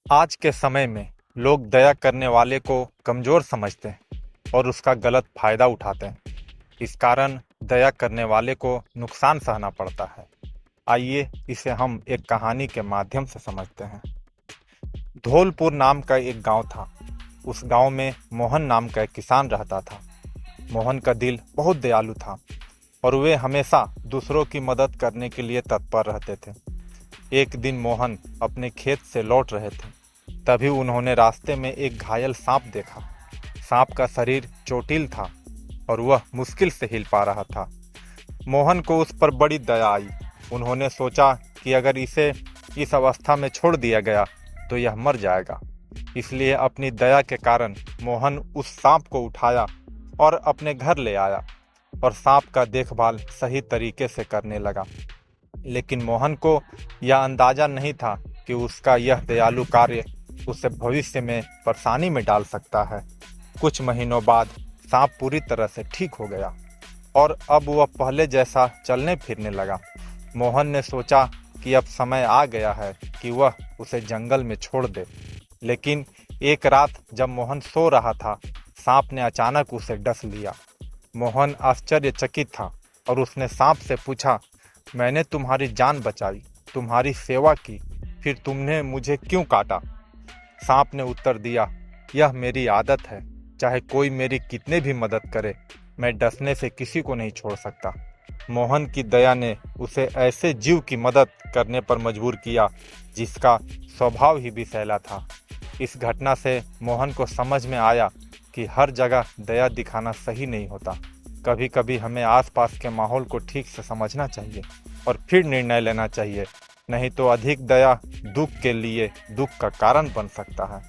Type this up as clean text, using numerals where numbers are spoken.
आज के समय में लोग दया करने वाले को कमज़ोर समझते हैं और उसका गलत फायदा उठाते हैं। इस कारण दया करने वाले को नुकसान सहना पड़ता है। आइए इसे हम एक कहानी के माध्यम से समझते हैं। धौलपुर नाम का एक गांव था। उस गांव में मोहन नाम का एक किसान रहता था। मोहन का दिल बहुत दयालु था और वे हमेशा दूसरों की मदद करने के लिए तत्पर रहते थे। एक दिन मोहन अपने खेत से लौट रहे थे। तभी उन्होंने रास्ते में एक घायल सांप देखा। सांप का शरीर चोटिल था और वह मुश्किल से हिल पा रहा था। मोहन को उस पर बड़ी दया आई। उन्होंने सोचा कि अगर इसे इस अवस्था में छोड़ दिया गया तो यह मर जाएगा। इसलिए अपनी दया के कारण मोहन उस सांप को उठाया और अपने घर ले आया और सांप का देखभाल सही तरीके से करने लगा। लेकिन मोहन को यह अंदाजा नहीं था कि उसका यह दयालु कार्य उसे भविष्य में परेशानी में डाल सकता है। कुछ महीनों बाद सांप पूरी तरह से ठीक हो गया और अब वह पहले जैसा चलने फिरने लगा। मोहन ने सोचा कि अब समय आ गया है कि वह उसे जंगल में छोड़ दे। लेकिन एक रात जब मोहन सो रहा था, सांप ने अचानक उसे डस लिया। मोहन आश्चर्यचकित था और उसने सांप से पूछा, मैंने तुम्हारी जान बचाई, तुम्हारी सेवा की, फिर तुमने मुझे क्यों काटा? सांप ने उत्तर दिया, यह मेरी आदत है। चाहे कोई मेरी कितने भी मदद करे, मैं डसने से किसी को नहीं छोड़ सकता। मोहन की दया ने उसे ऐसे जीव की मदद करने पर मजबूर किया जिसका स्वभाव ही विषैला था। इस घटना से मोहन को समझ में आया कि हर जगह दया दिखाना सही नहीं होता। कभी कभी हमें आसपास के माहौल को ठीक से समझना चाहिए और फिर निर्णय लेना चाहिए, नहीं तो अधिक दया दुख के लिए दुख का कारण बन सकता है।